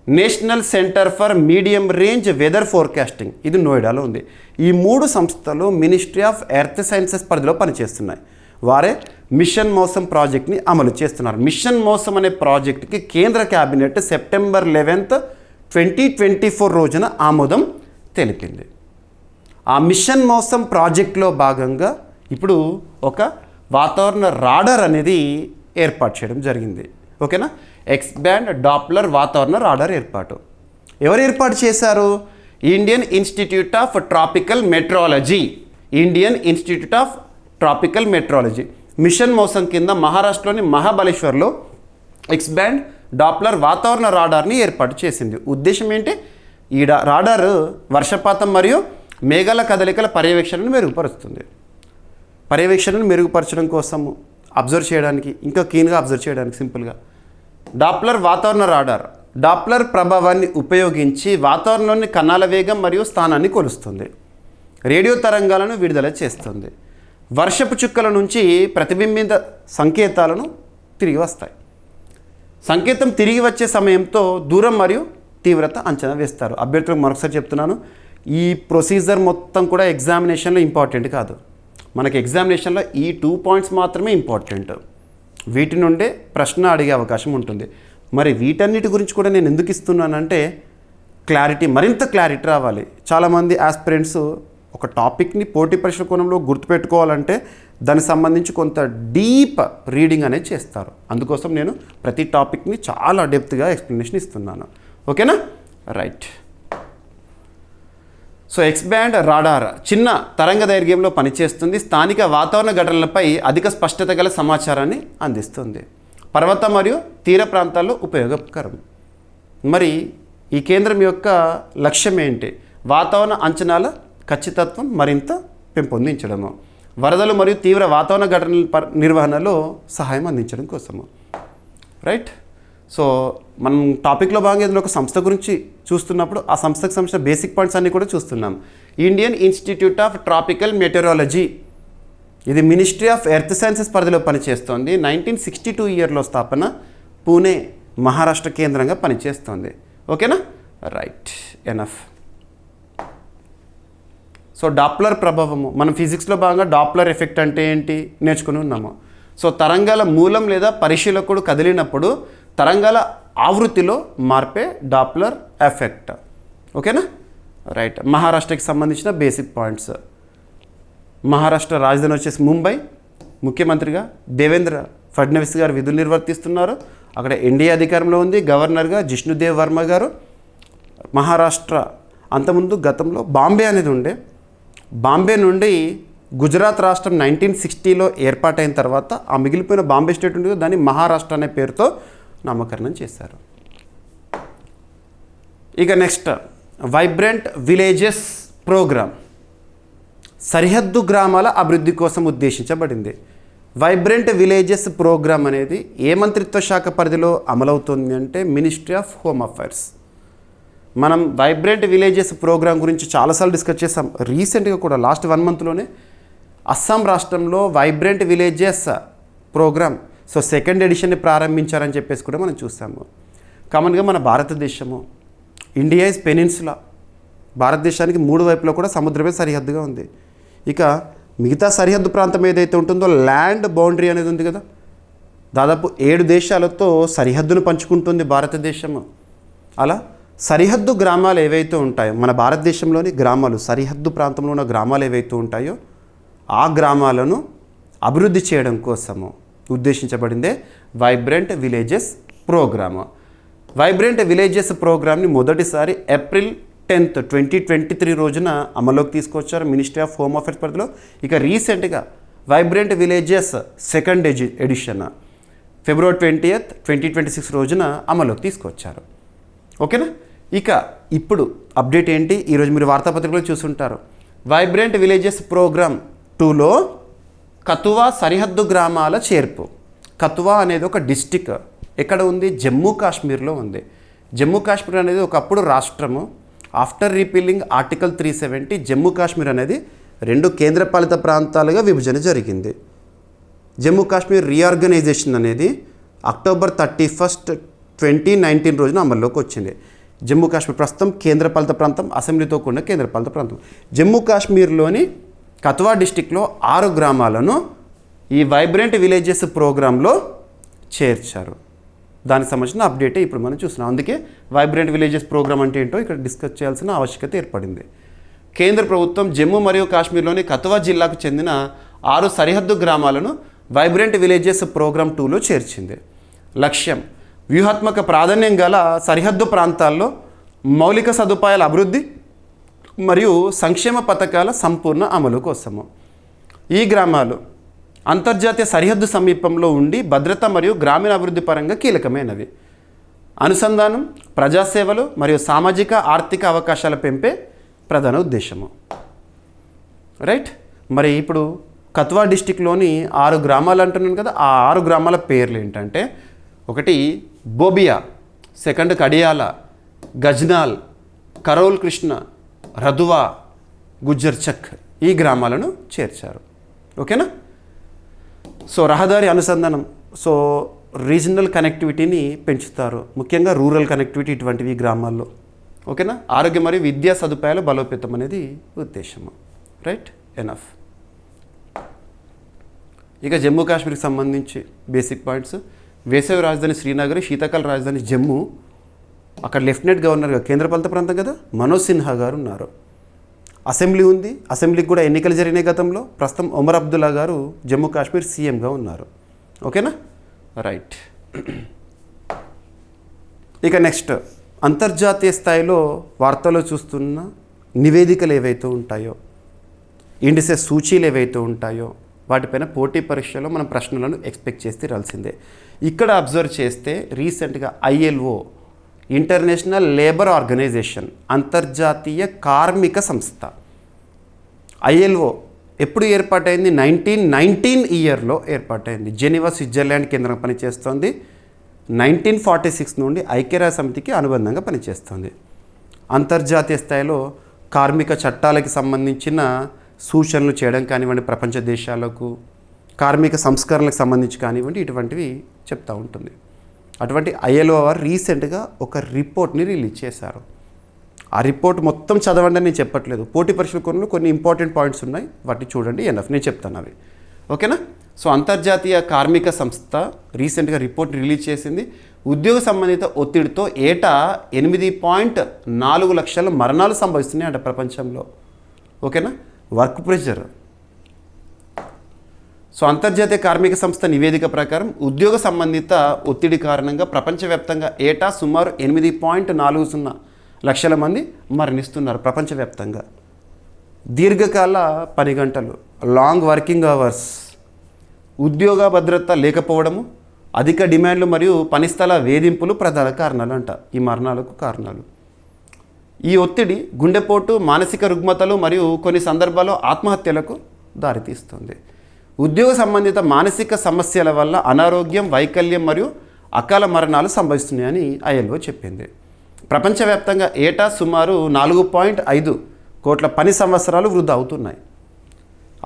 National Centre for Medium Range Weather Forecasting, ఇది నోయిడాలో ఉంది. ఈ 3 సంస్థలు మినిస్ట్రీ ఆఫ్ ఎర్త్ సైన్సెస్ పరిధిలో పనిచేస్తున్నాయి. వారే మిషన్ మౌసం ప్రాజెక్ట్ని అమలు చేస్తున్నారు. మిషన్ మౌసం అనే ప్రాజెక్ట్కి కేంద్ర క్యాబినెట్ సెప్టెంబర్ 11, 2024 రోజున ఆమోదం తెలిపింది. ఆ మిషన్ మౌసం ప్రాజెక్ట్లో భాగంగా ఇప్పుడు ఒక వాతావరణ రాడార్ అనేది ఏర్పాటు చేయడం జరిగింది. ఓకేనా, ఎక్స్ బ్యాండ్ డాప్లర్ వాతావరణ రాడార్ ఏర్పాటు. ఎవరు ఏర్పాటు చేశారు? Indian Institute of Tropical Meteorology. Indian Institute of Tropical Meteorology mission Mausam కింద మహారాష్ట్రలోని మహాబలేశ్వర్లో ఎక్స్ బ్యాండ్ డాప్లర్ వాతావరణ రాడార్ని ఏర్పాటు చేసింది. ఉద్దేశం ఏంటి? ఈ రాడార్ వర్షపాతం మరియు మేఘాల కదలికల పర్యవేక్షణను మెరుగుపరుస్తుంది. పర్యవేక్షణను మెరుగుపరచడం కోసము, అబ్జర్వ్ చేయడానికి, ఇంకా క్లీన్గా అబ్జర్వ్ చేయడానికి సింపుల్గా డాప్లర్ వాతావరణ రాడార్ డాప్లర్ ప్రభావాన్ని ఉపయోగించి వాతావరణంలోని కణాల వేగం మరియు స్థానాన్ని కొలుస్తుంది. రేడియో తరంగాలను విడుదల చేస్తుంది. వర్షపు చుక్కల నుంచి ప్రతిబింబిత సంకేతాలను తిరిగి వస్తాయి. సంకేతం తిరిగి వచ్చే సమయంతో దూరం మరియు తీవ్రత అంచనా వేస్తారు. అభ్యర్థులకు మరొకసారి చెప్తున్నాను, ఈ ప్రొసీజర్ మొత్తం కూడా ఎగ్జామినేషన్లో ఇంపార్టెంట్ కాదు. మనకి ఎగ్జామినేషన్లో ఈ 2 పాయింట్స్ మాత్రమే ఇంపార్టెంట్. వీటి నుండే ప్రశ్న అడిగే అవకాశం ఉంటుంది. మరి వీటన్నిటి గురించి కూడా నేను ఎందుకు ఇస్తున్నానంటే మరింత క్లారిటీ రావాలి. చాలామంది ఆస్పిరెంట్స్ ఒక టాపిక్ని పోటీ పరీక్షల కోణంలో గుర్తుపెట్టుకోవాలంటే దానికి సంబంధించి కొంత డీప్ రీడింగ్ అనేది చేస్తారు. అందుకోసం నేను ప్రతి టాపిక్ని చాలా డెప్త్గా ఎక్స్ప్లెనేషన్ ఇస్తున్నాను. ఓకేనా, right. So X band radar చిన్న తరంగ దైర్ఘ్యంలో పనిచేస్తుంది. స్థానిక వాతావరణ ఘటనలపై అధిక స్పష్టత గల సమాచారాన్ని అందిస్తుంది. పర్వత మరియు తీర ప్రాంతాల్లో ఉపయోగకరం. మరి ఈ కేంద్రం యొక్క లక్ష్యం ఏంటి? వాతావరణ అంచనాల ఖచ్చితత్వం మరింత పెంపొందించడము, వరదలు మరియు తీవ్ర వాతావరణ ఘటనల నిర్వహణలో సహాయం అందించడం కోసము. రైట్. సో మనం టాపిక్లో భాగంగా ఏదైనా ఒక సంస్థ గురించి చూస్తున్నప్పుడు ఆ సంస్థకు సంబంధించిన బేసిక్ పాయింట్స్ అన్నీ కూడా చూస్తున్నాం. Indian Institute of tropical meteorology, ఇది మినిస్ట్రీ ఆఫ్ ఎర్త్ సైన్సెస్ పరిధిలో పనిచేస్తోంది. 1962 ఇయర్లో స్థాపన, పూణే మహారాష్ట్ర కేంద్రంగా పనిచేస్తోంది. ఓకేనా, రైట్, ఎనఫ్. సో డాప్లర్ ప్రభావము, మనం ఫిజిక్స్లో భాగంగా డాప్లర్ ఎఫెక్ట్ అంటే ఏంటి నేర్చుకుని ఉన్నాము. సో తరంగాల మూలం లేదా పరిశీలకుడు కదిలినప్పుడు తరంగాల ఆవృత్తిలో మార్పే డాప్లర్ ఎఫెక్ట్. ఓకేనా, రైట్. మహారాష్ట్రకి సంబంధించిన బేసిక్ పాయింట్స్. మహారాష్ట్ర రాజధాని వచ్చేసి ముంబై. ముఖ్యమంత్రిగా దేవేంద్ర ఫడ్నవీస్ గారు విధులు నిర్వర్తిస్తున్నారు. అక్కడ ఎన్డీఏ అధికారంలో ఉంది. గవర్నర్గా జిష్ణుదేవ్ వర్మ గారు. మహారాష్ట్ర అంతకుముందు గతంలో బాంబే అనేది ఉండే. బాంబే నుండి గుజరాత్ రాష్ట్రం 1960లో ఏర్పాటైన తర్వాత ఆ మిగిలిపోయిన బాంబే స్టేట్ ఉంటుందో దాన్ని మహారాష్ట్ర అనే పేరుతో నామకరణం చేశారు. ఇక నెక్స్ట్ వైబ్రెంట్ విలేజెస్ ప్రోగ్రామ్ సరిహద్దు గ్రామాల అభివృద్ధి కోసం ఉద్దేశించబడింది. వైబ్రెంట్ విలేజెస్ ప్రోగ్రామ్ అనేది ఏ మంత్రిత్వ శాఖ పరిధిలో అమలవుతుంది అంటే మినిస్ట్రీ ఆఫ్ హోమ్ అఫైర్స్. మనం వైబ్రెంట్ విలేజెస్ ప్రోగ్రామ్ గురించి చాలాసార్లు డిస్కస్ చేసాం. రీసెంట్గా కూడా లాస్ట్ 1 మంత్లోనే అస్సాం రాష్ట్రంలో వైబ్రెంట్ విలేజెస్ ప్రోగ్రామ్ సెకండ్ ఎడిషన్ని ప్రారంభించారని చెప్పేసి కూడా మనం చూసాము. కామన్గా మన భారతదేశము, ఇండియా ఇస్ పెనిన్సులా, భారతదేశానికి 3 వైపులో కూడా సముద్రమే సరిహద్దుగా ఉంది. ఇక మిగతా సరిహద్దు ప్రాంతం ఏదైతే ఉంటుందో ల్యాండ్ బౌండరీ అనేది ఉంది కదా, దాదాపు 7 దేశాలతో సరిహద్దును పంచుకుంటుంది భారతదేశము. అలా సరిహద్దు గ్రామాలు ఏవైతే ఉంటాయో, మన భారతదేశంలోని గ్రామాలు, సరిహద్దు ప్రాంతంలో ఉన్న గ్రామాలు ఏవైతే ఉంటాయో ఆ గ్రామాలను అభివృద్ధి చేయడం కోసము ఉద్దేశించబడిందే vibrant villages programme. Vibrant villages ప్రోగ్రామ్ని మొదటిసారి ఏప్రిల్ 10, 2023 రోజున అమల్లోకి తీసుకొచ్చారు మినిస్ట్రీ ఆఫ్ హోమ్ అఫైర్స్ పరిధిలో. ఇక రీసెంట్గా వైబ్రెంట్ విలేజెస్ సెకండ్ ఎడిషన్ ఫిబ్రవరి 20th, 2026 రోజున అమల్లోకి తీసుకొచ్చారు. ఓకేనా. ఇక ఇప్పుడు అప్డేట్ ఏంటి, ఈరోజు మీరు వార్తాపత్రికలో చూసుంటారు. వైబ్రెంట్ విలేజెస్ ప్రోగ్రామ్ 2లో కతువా సరిహద్దు గ్రామాల చేర్పు. కతువా అనేది ఒక డిస్టిక్. ఎక్కడ ఉంది? జమ్మూ కాశ్మీర్లో ఉంది. జమ్మూ కాశ్మీర్ అనేది ఒకప్పుడు రాష్ట్రము. ఆఫ్టర్ రీపీలింగ్ ఆర్టికల్ 370 జమ్మూ కాశ్మీర్ అనేది 2 కేంద్రపాలిత ప్రాంతాలుగా విభజన జరిగింది. జమ్మూ కాశ్మీర్ రీఆర్గనైజేషన్ అనేది అక్టోబర్ 31, 2019 రోజున అమల్లోకి వచ్చింది. జమ్మూ కాశ్మీర్ ప్రస్తుతం కేంద్రపాలిత ప్రాంతం, అసెంబ్లీతో కూడిన కేంద్రపాలిత ప్రాంతం. జమ్మూ కాశ్మీర్లోని కథువా డిస్టిక్లో 6 గ్రామాలను ఈ వైబ్రెంట్ విలేజెస్ ప్రోగ్రాంలో చేర్చారు. దానికి సంబంధించిన అప్డేటే ఇప్పుడు మనం చూస్తున్నాం. అందుకే వైబ్రెంట్ విలేజెస్ ప్రోగ్రామ్ అంటే ఏంటో ఇక్కడ డిస్కస్ చేయాల్సిన ఆవశ్యకత ఏర్పడింది. కేంద్ర ప్రభుత్వం జమ్మూ మరియు కాశ్మీర్లోని కథువా జిల్లాకు చెందిన 6 సరిహద్దు గ్రామాలను వైబ్రెంట్ విలేజెస్ ప్రోగ్రామ్ 2లో చేర్చింది. లక్ష్యం వ్యూహాత్మక ప్రాధాన్యం గల సరిహద్దు ప్రాంతాల్లో మౌలిక సదుపాయాల అభివృద్ధి మరియు సంక్షేమ పథకాల సంపూర్ణ అమలు కోసము. ఈ గ్రామాలు అంతర్జాతీయ సరిహద్దు సమీపంలో ఉండి భద్రత మరియు గ్రామీణ అభివృద్ధి పరంగా కీలకమైనవి. అనుసంధానం, ప్రజాసేవలు మరియు సామాజిక ఆర్థిక అవకాశాల పెంపే ప్రధాన ఉద్దేశము. రైట్. మరి ఇప్పుడు కథువా డిస్టిక్లోని 6 గ్రామాలు అంటున్నాను కదా, ఆ 6 గ్రామాల పేర్లు ఏంటంటే, ఒకటి బోబియా, సెకండ్ కడియాల, గజ్నాల్, కరౌల్ కృష్ణ, రదువా, గుజ్జర్చక్ ఈ గ్రామాలను చేర్చారు. ఓకేనా. సో రహదారి అనుసంధానం, సో రీజనల్ కనెక్టివిటీని పెంచుతారు, ముఖ్యంగా రూరల్ కనెక్టివిటీ ఇటువంటివి గ్రామాల్లో. ఓకేనా. ఆరోగ్య మరియు విద్యా సదుపాయాలు బలోపేతం అనేది ఉద్దేశము. రైట్. ఎనఫ్. ఇక జమ్మూ కాశ్మీర్కి సంబంధించి బేసిక్ పాయింట్స్. వేసవి రాజధాని శ్రీనగర్, శీతాకాల రాజధాని జమ్మూ. అక్కడ లెఫ్టినెంట్ గవర్నర్గా కేంద్రపాలిత ప్రాంతం కదా మనోజ్ సిన్హా గారు ఉన్నారు. అసెంబ్లీ ఉంది, అసెంబ్లీకి కూడా ఎన్నికలు జరిగినాయి గతంలో. ప్రస్తుతం ఒమర్ అబ్దుల్లా గారు జమ్మూ కాశ్మీర్ సీఎంగా ఉన్నారు. ఓకేనా. రైట్. ఇక నెక్స్ట్ అంతర్జాతీయ స్థాయిలో వార్తల్లో చూస్తున్న నివేదికలు ఏవైతే ఉంటాయో, ఇండిసెస్ సూచీలు ఏవైతే ఉంటాయో వాటిపైన పోటీ పరీక్షలో మనం ప్రశ్నలను ఎక్స్పెక్ట్ చేసి తీరాల్సిందే. ఇక్కడ అబ్జర్వ్ చేస్తే రీసెంట్గా ILO, ఇంటర్నేషనల్ లేబర్ ఆర్గనైజేషన్, అంతర్జాతీయ కార్మిక సంస్థ, ILO ఎప్పుడు ఏర్పాటైంది? 1919 ఇయర్లో ఏర్పాటైంది. జెనీవా, స్విట్జర్లాండ్ కేంద్రంగా పనిచేస్తోంది. 1946 నుండి ఐక్యరాజ్య సమితికి అనుబంధంగా పనిచేస్తుంది. అంతర్జాతీయ స్థాయిలో కార్మిక చట్టాలకి సంబంధించిన సూచనలు చేయడం కానివ్వండి, ప్రపంచ దేశాలకు కార్మిక సంస్కరణలకు సంబంధించి కానివ్వండి, ఇటువంటివి చెప్తూ ఉంటుంది. అటువంటి ILO రీసెంట్గా ఒక రిపోర్ట్ని రిలీజ్ చేశారు. ఆ రిపోర్ట్ మొత్తం చదవండి అని నేను చెప్పట్లేదు. పోటీ పరీక్షల కొన్ని ఇంపార్టెంట్ పాయింట్స్ ఉన్నాయి, వాటిని చూడండి. ఎనఫ్, నేను చెప్తాను అవి. ఓకేనా. సో అంతర్జాతీయ కార్మిక సంస్థ రీసెంట్గా రిపోర్ట్ రిలీజ్ చేసింది. ఉద్యోగ సంబంధిత ఒత్తిడితో ఏటా 8.4 లక్షల మరణాలు సంభవిస్తున్నాయి అంట ప్రపంచంలో. ఓకేనా. Work pressure. సో అంతర్జాతీయ కార్మిక సంస్థ నివేదిక ప్రకారం ఉద్యోగ సంబంధిత ఒత్తిడి కారణంగా ప్రపంచవ్యాప్తంగా ఏటా సుమారు 8.40 లక్షల మంది మరణిస్తున్నారు ప్రపంచవ్యాప్తంగా. దీర్ఘకాల పని గంటలు, లాంగ్ వర్కింగ్ అవర్స్, ఉద్యోగ భద్రత లేకపోవడము, అధిక డిమాండ్లు మరియు పనిస్థల వేధింపులు ప్రధాన కారణాలు అంట ఈ మరణాలకు కారణాలు. ఈ ఒత్తిడి గుండెపోటు, మానసిక రుగ్మతలు మరియు కొన్ని సందర్భాల్లో ఆత్మహత్యలకు దారితీస్తుంది. ఉద్యోగ సంబంధిత మానసిక సమస్యల వల్ల అనారోగ్యం, వైకల్యం మరియు అకాల మరణాలు సంభవిస్తున్నాయని ILO చెప్పింది. ప్రపంచవ్యాప్తంగా ఏటా సుమారు 4.5 కోట్ల పని సంవత్సరాలు వృధా అవుతున్నాయి.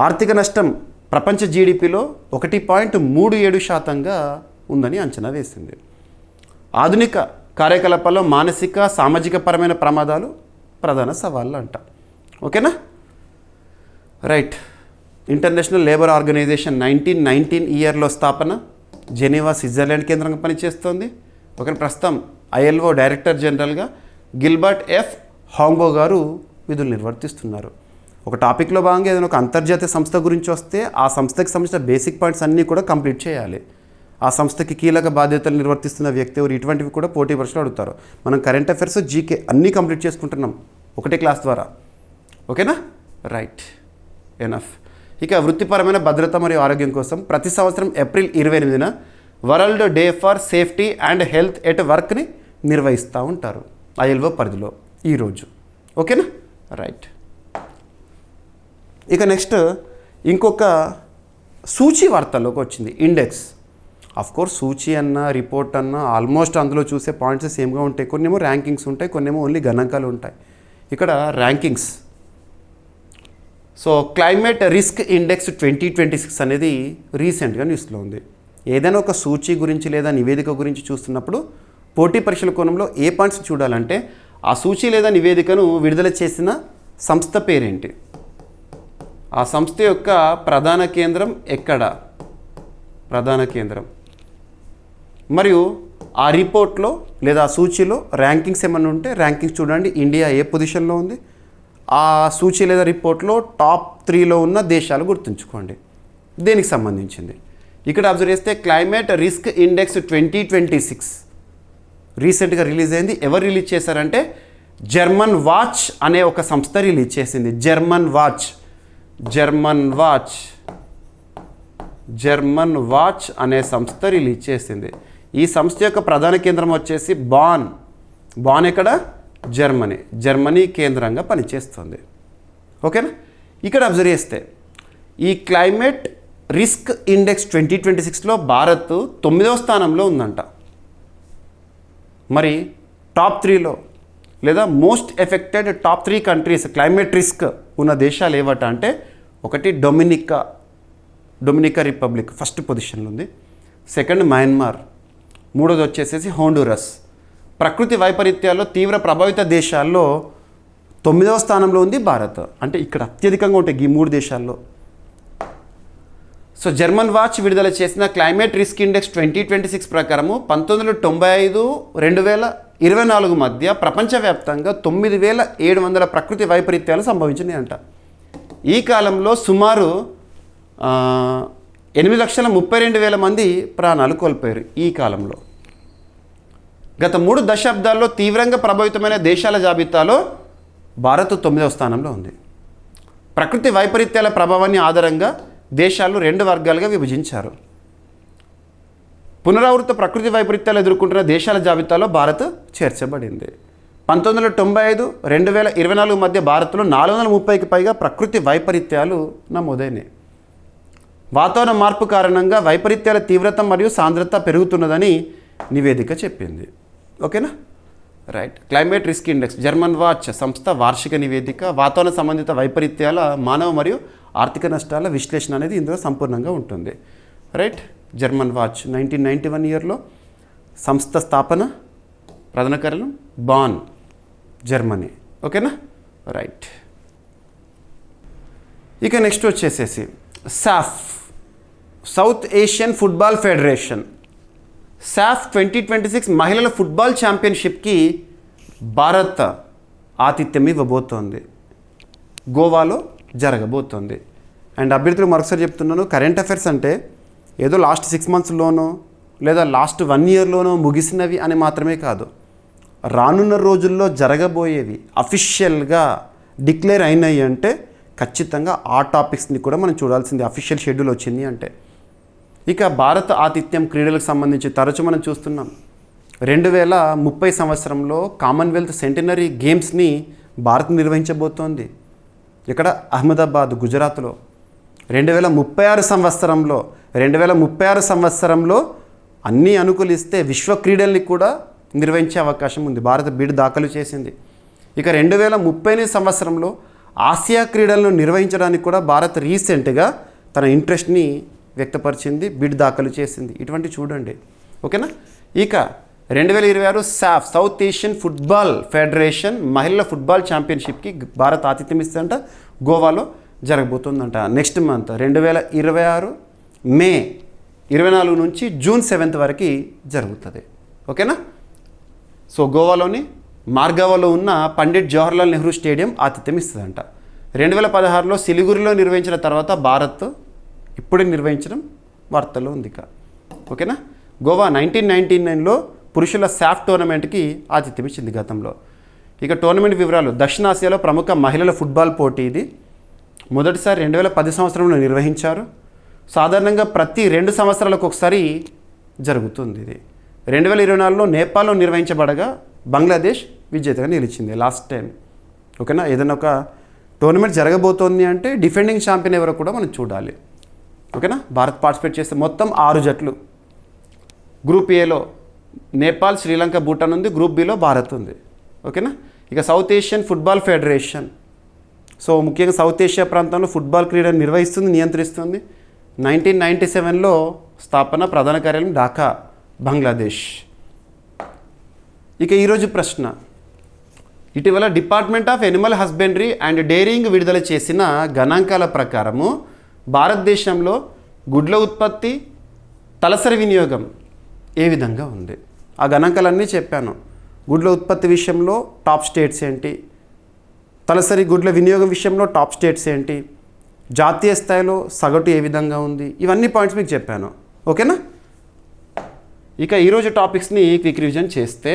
ఆర్థిక నష్టం ప్రపంచ GDPలో 1.37% ఉందని అంచనా వేసింది. ఆధునిక కార్యకలాపాల్లో మానసిక, సామాజిక పరమైన ప్రమాదాలు ప్రధాన సవాళ్ళు అంట. ఓకేనా. రైట్. ఇంటర్నేషనల్ లేబర్ ఆర్గనైజేషన్ 1919 ఇయర్లో స్థాపన, జెనీవా, స్విట్జర్లాండ్ కేంద్రంగా పనిచేస్తోంది. ఒక ప్రస్తుతం ILO డైరెక్టర్ జనరల్గా గిల్బర్ట్ F. హాంగ్బో గారు విధులు నిర్వర్తిస్తున్నారు. ఒక టాపిక్లో భాగంగా ఏదైనా ఒక అంతర్జాతీయ సంస్థ గురించి వస్తే ఆ సంస్థకి సంబంధించిన బేసిక్ పాయింట్స్ అన్నీ కూడా కంప్లీట్ చేయాలి. ఆ సంస్థకి కీలక బాధ్యతలు నిర్వర్తిస్తున్న వ్యక్తి ఎవరు, ఇటువంటివి కూడా పోటీ పరీక్షలు అడుగుతారు. మనం కరెంట్ అఫైర్స్, GK అన్నీ కంప్లీట్ చేసుకుంటున్నాం ఒకటే క్లాస్ ద్వారా. ఓకేనా. రైట్. ఎనఫ్. ఇక వృత్తిపరమైన భద్రత మరియు ఆరోగ్యం కోసం ప్రతి సంవత్సరం ఏప్రిల్ 28న world day for safety and health at వర్క్ని నిర్వహిస్తూ ఉంటారు ILO పరిధిలో ఈరోజు. ఓకేనా. రైట్. ఇక నెక్స్ట్ ఇంకొక సూచి వార్తల్లోకి వచ్చింది, ఇండెక్స్. కోర్స్ సూచి అన్న, రిపోర్ట్ అన్న ఆల్మోస్ట్ అందులో చూసే పాయింట్స్ సేమ్గా ఉంటాయి. కొన్నేమో ర్యాంకింగ్స్ ఉంటాయి, కొన్నేమో ఓన్లీ గణాంకాలు ఉంటాయి. ఇక్కడ rankings. So climate risk index 2026 అనేది రీసెంట్గా న్యూస్లో ఉంది. ఏదైనా ఒక సూచి గురించి లేదా నివేదిక గురించి చూస్తున్నప్పుడు పోటీ పరీక్షల కోణంలో ఏ పాయింట్స్ చూడాలంటే ఆ సూచి లేదా నివేదికను విడుదల చేసిన సంస్థ పేరేంటి, ఆ సంస్థ యొక్క ప్రధాన కేంద్రం ఎక్కడ, ప్రధాన కేంద్రం, మరియు ఆ రిపోర్ట్లో లేదా ఆ సూచీలో ర్యాంకింగ్స్ ఏమైనా ఉంటే ర్యాంకింగ్స్ చూడండి. ఇండియా ఏ పొజిషన్లో ఉంది, ఆ సూచీ లేదా రిపోర్ట్లో టాప్ 3లో ఉన్న దేశాలు గుర్తుంచుకోండి. దేనికి సంబంధించింది ఇక్కడ అబ్జర్వ్ చేస్తే క్లైమేట్ రిస్క్ ఇండెక్స్ 2026 రీసెంట్గా రిలీజ్ అయింది. ఎవరు రిలీజ్ చేశారంటే జర్మన్ వాచ్ అనే ఒక సంస్థ రిలీజ్ చేసింది. జర్మన్ వాచ్ అనే సంస్థ రిలీజ్ చేసింది. ఈ సంస్థ యొక్క ప్రధాన కేంద్రం వచ్చేసి బాన్ ఎక్కడ, జర్మనీ కేంద్రంగా పనిచేస్తుంది. ఓకేనా. ఇక్కడ అబ్జర్వ్ చేస్తే ఈ క్లైమేట్ రిస్క్ ఇండెక్స్ 2026లో భారత్ 9వ స్థానంలో ఉందంట. మరి టాప్ 3లో లేదా most affected top 3 countries climate risk ఉన్న దేశాలు ఏవట అంటే ఒకటి డొమినికా రిపబ్లిక్ ఫస్ట్ పొజిషన్లో ఉంది, సెకండ్ మయన్మార్, మూడోది వచ్చేసేసి హోండురస్. ప్రకృతి వైపరీత్యాల్లో తీవ్ర ప్రభావిత దేశాల్లో 9వ స్థానంలో ఉంది భారత్. అంటే ఇక్కడ అత్యధికంగా ఉంటాయి ఈ 3 దేశాల్లో. సో జర్మన్ వాచ్ విడుదల చేసిన క్లైమేట్ రిస్క్ ఇండెక్స్ 2026 ప్రకారము 1995-2024 మధ్య ప్రపంచవ్యాప్తంగా 9700 ప్రకృతి వైపరీత్యాలు సంభవించినాయంట. ఈ కాలంలో సుమారు 8,32,000 మంది ప్రాణాలు కోల్పోయారు. ఈ కాలంలో గత 3 దశాబ్దాల్లో తీవ్రంగా ప్రభావితమైన దేశాల జాబితాలో భారత్ 9వ స్థానంలో ఉంది. ప్రకృతి వైపరీత్యాల ప్రభావాన్ని ఆధారంగా దేశాలు 2 వర్గాలుగా విభజించారు. పునరావృత ప్రకృతి వైపరీత్యాలు ఎదుర్కొంటున్న దేశాల జాబితాలో భారత్ చేర్చబడింది. 1995-2024 మధ్య భారత్లో 430కి పైగా ప్రకృతి వైపరీత్యాలు నమోదైనాయి. వాతావరణ మార్పు కారణంగా వైపరీత్యాల తీవ్రత మరియు సాంద్రత పెరుగుతున్నదని నివేదిక చెప్పింది. ఓకేనా, right. Climate risk index German watch సంస్థ వార్షిక నివేదిక వాతావరణ సంబంధిత వైపరీత్యాల మానవ మరియు ఆర్థిక నష్టాల విశ్లేషణ అనేది ఇందులో సంపూర్ణంగా ఉంటుంది. రైట్. జర్మన్ వాచ్ 1991 ఇయర్లో సంస్థ స్థాపన, ప్రధాన కార్యాలయం బాన్, జర్మనీ. ఓకేనా, రైట్. ఇక నెక్స్ట్ వచ్చేసేసి సాఫ్, సౌత్ ఏషియన్ ఫుట్బాల్ ఫెడరేషన్. సాఫ్ 2026 మహిళల ఫుట్బాల్ ఛాంపియన్షిప్కి భారత్ ఆతిథ్యం ఇవ్వబోతోంది. గోవాలో జరగబోతోంది. అండ్ అభ్యర్థులు మరొకసారి చెప్తున్నాను, కరెంట్ అఫైర్స్ అంటే ఏదో లాస్ట్ 6 monthsలోనో లేదా లాస్ట్ 1 yearలోనో ముగిసినవి అని మాత్రమే కాదు, రానున్న రోజుల్లో జరగబోయేవి అఫీషియల్గా డిక్లేర్ అయినాయి అంటే ఖచ్చితంగా ఆ టాపిక్స్ని కూడా మనం చూడాల్సింది. అఫీషియల్ షెడ్యూల్ వచ్చింది అంటే. ఇక భారత ఆతిథ్యం క్రీడలకు సంబంధించి తరచు మనం చూస్తున్నాం. 2030 సంవత్సరంలో కామన్వెల్త్ సెంటినరీ గేమ్స్ని భారత్ నిర్వహించబోతోంది. ఇక్కడ అహ్మదాబాద్, గుజరాత్లో. 2036 సంవత్సరంలో అన్నీ అనుకూలిస్తే విశ్వ క్రీడల్ని కూడా నిర్వహించే అవకాశం ఉంది. భారత్ బిడ్ దాఖలు చేసింది. ఇక 2038 సంవత్సరంలో ఆసియా క్రీడలను నిర్వహించడానికి కూడా భారత్ రీసెంట్గా తన ఇంట్రెస్ట్ని వ్యక్తపరిచింది, బిడ్ దాఖలు చేసింది. ఇటువంటి చూడండి. ఓకేనా. ఇక 2026 సాఫ్, సౌత్ ఏషియన్ ఫుట్బాల్ ఫెడరేషన్ మహిళల ఫుట్బాల్ ఛాంపియన్షిప్కి భారత్ ఆతిథ్యం ఇస్తుందంట. గోవాలో జరగబోతుందంట నెక్స్ట్ మంత్. 2026 మే 24 నుంచి జూన్ 7 వరకు జరుగుతుంది. ఓకేనా. సో గోవాలోని మార్గావలో ఉన్న పండిట్ జవహర్లాల్ నెహ్రూ స్టేడియం ఆతిథ్యం ఇస్తుందంట. 2016లో సిలిగురిలో నిర్వహించిన తర్వాత భారత్ ఇప్పుడే నిర్వహించడం వార్తల్లో ఉంది. ఓకేనా. గోవా 1999లో పురుషుల సాఫ్ టోర్నమెంట్కి ఆతిథ్యం ఇచ్చింది గతంలో. ఇక టోర్నమెంట్ వివరాలు. దక్షిణాసియాలో ప్రముఖ మహిళల ఫుట్బాల్ పోటీ ఇది. మొదటిసారి 2010 సంవత్సరంలో నిర్వహించారు. సాధారణంగా ప్రతి 2 సంవత్సరాలకు ఒకసారి జరుగుతుంది ఇది. 2024లో నేపాల్లో నిర్వహించబడగా బంగ్లాదేశ్ విజేతగా నిలిచింది లాస్ట్ టైం. ఓకేనా. ఏదైనా ఒక టోర్నమెంట్ జరగబోతోంది అంటే డిఫెండింగ్ ఛాంపియన్ ఎవరో కూడా మనం చూడాలి. ఓకేనా. భారత్ పార్టిసిపేట్ చేస్తే మొత్తం 6 జట్లు. గ్రూప్ ఏలో నేపాల్, శ్రీలంక, భూటాన్ ఉంది. గ్రూప్ బిలో భారత్ ఉంది. ఓకేనా. ఇక south Asian football federation. So ముఖ్యంగా సౌత్ ఏషియా ప్రాంతంలో ఫుట్బాల్ క్రీడను నిర్వహిస్తుంది, నియంత్రిస్తుంది. 1997లో స్థాపన, ప్రధాన కార్యాలయం ఢాకా, బంగ్లాదేశ్. ఇక ఈరోజు ప్రశ్న, ఇటీవల department of Animal husbandry and daring విడుదల చేసిన గణాంకాల ప్రకారము భారతదేశంలో గుడ్ల ఉత్పత్తి, తలసరి వినియోగం ఏ విధంగా ఉంది? ఆ గణాంకాలన్నీ చెప్పాను. గుడ్ల ఉత్పత్తి విషయంలో టాప్ స్టేట్స్ ఏంటి, తలసరి గుడ్ల వినియోగం విషయంలో టాప్ స్టేట్స్ ఏంటి, జాతీయ స్థాయిలో సగటు ఏ విధంగా ఉంది, ఇవన్నీ పాయింట్స్ మీకు చెప్పాను. ఓకేనా? ఇక ఈరోజు టాపిక్స్ని క్విక్ రివిజన్ చేస్తే,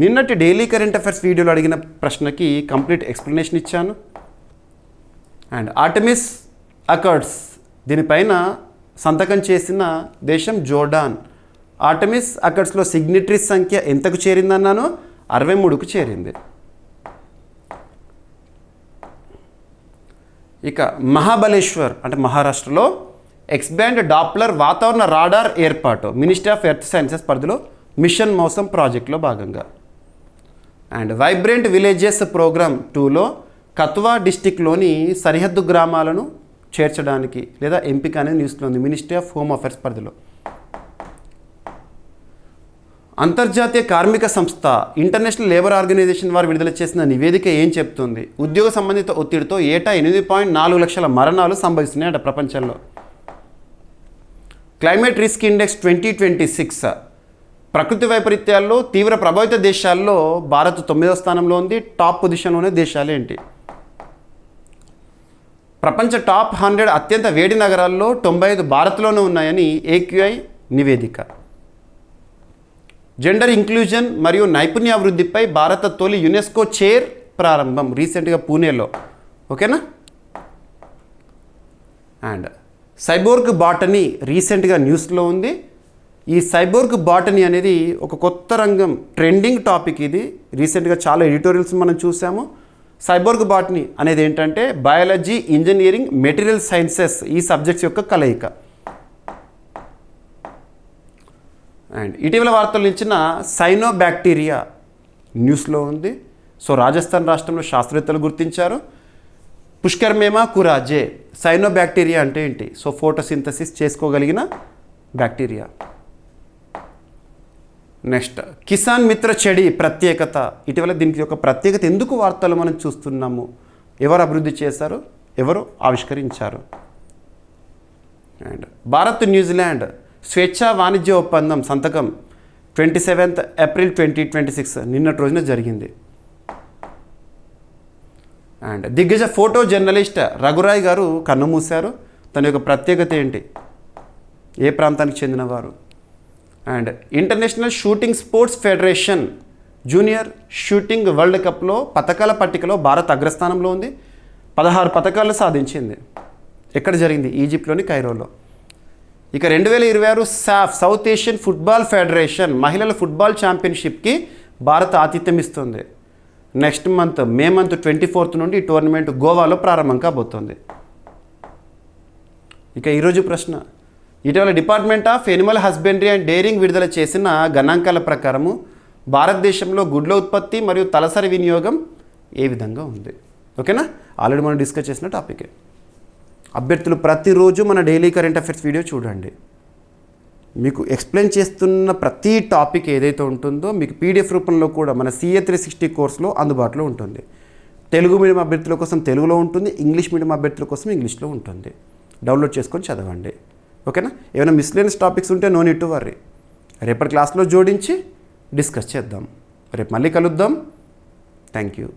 నిన్నటి డైలీ కరెంట్ అఫైర్స్ వీడియోలో అడిగిన ప్రశ్నకి కంప్లీట్ ఎక్స్ప్లెనేషన్ ఇచ్చాను. అండ్ ఆర్టెమిస్ అకార్డ్స్ దీనిపైన సంతకం చేసిన దేశం జోర్డాన్. ఆర్టెమిస్ అకార్డ్స్లో సిగ్నేటరీస్ సంఖ్య ఎంతకు చేరిందన్నాను? 63కు చేరింది. ఇక మహాబలేశ్వర్ అంటే మహారాష్ట్రలో ఎక్స్బ్యాండ్ డాప్లర్ వాతావరణ రాడార్ ఏర్పాటు మినిస్ట్రీ ఆఫ్ ఎర్త్ సైన్సెస్ పరిధిలో మిషన్ మౌసం ప్రాజెక్టులో భాగంగా. అండ్ వైబ్రెంట్ విలేజెస్ ప్రోగ్రామ్ 2లో కత్వా డిస్టిక్లోని సరిహద్దు గ్రామాలను చేర్చడానికి లేదా ఎంపిక అనేది న్యూస్లో ఉంది, మినిస్ట్రీ ఆఫ్ హోమ్ అఫైర్స్ పరిధిలో. అంతర్జాతీయ కార్మిక సంస్థ ఇంటర్నేషనల్ లేబర్ ఆర్గనైజేషన్ వారు విడుదల చేసిన నివేదిక ఏం చెప్తుంది? ఉద్యోగ సంబంధిత ఒత్తిడితో ఏటా 8.4 లక్షల మరణాలు సంభవిస్తున్నాయట ప్రపంచంలో. క్లైమేట్ రిస్క్ ఇండెక్స్ 2026 ప్రకృతి వైపరీత్యాల్లో తీవ్ర ప్రభావిత దేశాల్లో భారత్ 9వ స్థానంలో ఉంది. టాప్ పొజిషన్లోనే దేశాలు ఏంటి? ప్రపంచ టాప్ 100 అత్యంత వేడి నగరాల్లో 95 భారత్లోనే ఉన్నాయని AQI నివేదిక. జెండర్ ఇంక్లూజన్ మరియు నైపుణ్యాభివృద్ధిపై భారత తొలి యునెస్కో చైర్ ప్రారంభం రీసెంట్గా పూణేలో. ఓకేనా? అండ్ సైబోర్గ్ బాటనీ రీసెంట్గా న్యూస్లో ఉంది. ఈ సైబోర్గ్ బాటనీ అనేది ఒక కొత్త రంగం, ట్రెండింగ్ టాపిక్. ఇది రీసెంట్గా చాలా ఎడిటోరియల్స్ మనం చూసాము. సైబోర్గ్ బాటనీ అనేది ఏంటంటే బయాలజీ, ఇంజనీరింగ్, మెటీరియల్ సైన్సెస్ ఈ సబ్జెక్ట్స్ యొక్క కలయిక. అండ్ ఇటీవల వార్తలు ఇచ్చిన సైనోబ్యాక్టీరియా న్యూస్లో ఉంది. సో రాజస్థాన్ రాష్ట్రంలో శాస్త్రవేత్తలు గుర్తించారు. పుష్కర్మేమా కురాజే. సైనోబ్యాక్టీరియా అంటే ఏంటి? సో ఫోటోసింథసిస్ చేసుకోగలిగిన బ్యాక్టీరియా. నెక్స్ట్ కిసాన్ మిత్ర చెడి ప్రత్యేకత. ఇటీవల దీనికి ఒక ప్రత్యేకత ఎందుకు వార్తలు మనం చూస్తున్నాము? ఎవరు అభివృద్ధి చేశారు, ఎవరు ఆవిష్కరించారు? అండ్ భారత్ న్యూజిలాండ్ స్వేచ్ఛా వాణిజ్య ఒప్పందం సంతకం 27th ఏప్రిల్ 2026 నిన్నటి రోజున జరిగింది. అండ్ దిగ్గజ ఫోటో జర్నలిస్ట్ రఘురాయ్ గారు కన్నుమూశారు. తన యొక్క ప్రత్యేకత ఏంటి? ఏ ప్రాంతానికి చెందినవారు? And international shooting sports federation junior shooting world కప్లో పథకాల పట్టికలో భారత్ అగ్రస్థానంలో ఉంది. 16 పథకాలు సాధించింది. ఎక్కడ జరిగింది? ఈజిప్ట్లోని కైరోలో. ఇక 2026 సాఫ్ సౌత్ ఏషియన్ ఫుట్బాల్ ఫెడరేషన్ మహిళల ఫుట్బాల్ ఛాంపియన్షిప్కి భారత్ ఆతిథ్యం ఇస్తుంది. నెక్స్ట్ మంత్ మే 24th నుండి ఈ టోర్నమెంట్ గోవాలో ప్రారంభం కాబోతోంది. ఇక ఈరోజు ప్రశ్న, ఇటీవల department of Animal husbandry and daring విడుదల చేసిన గణాంకాల ప్రకారము భారతదేశంలో గుడ్ల ఉత్పత్తి మరియు తలసరి వినియోగం ఏ విధంగా ఉంది? ఓకేనా? ఆల్రెడీ మనం డిస్కస్ చేసిన టాపికే. అభ్యర్థులు ప్రతిరోజు మన డైలీ కరెంట్ అఫైర్స్ వీడియో చూడండి. మీకు ఎక్స్ప్లెయిన్ చేస్తున్న ప్రతి టాపిక్ ఏదైతే ఉంటుందో మీకు PDF రూపంలో కూడా మన CA 360 కోర్సులో అందుబాటులో ఉంటుంది. తెలుగు మీడియం అభ్యర్థుల కోసం తెలుగులో ఉంటుంది, ఇంగ్లీష్ మీడియం అభ్యర్థుల కోసం ఇంగ్లీష్లో ఉంటుంది. డౌన్లోడ్ చేసుకొని చదవండి. ఓకేనా? ఏమైనా మిస్లేనియస్ టాపిక్స్ ఉంటే నో నీడ్ టు వర్రీ. రేపటి క్లాస్లో జోడించి డిస్కస్ చేద్దాం. రేపు మళ్ళీ కలుద్దాం. Thank you.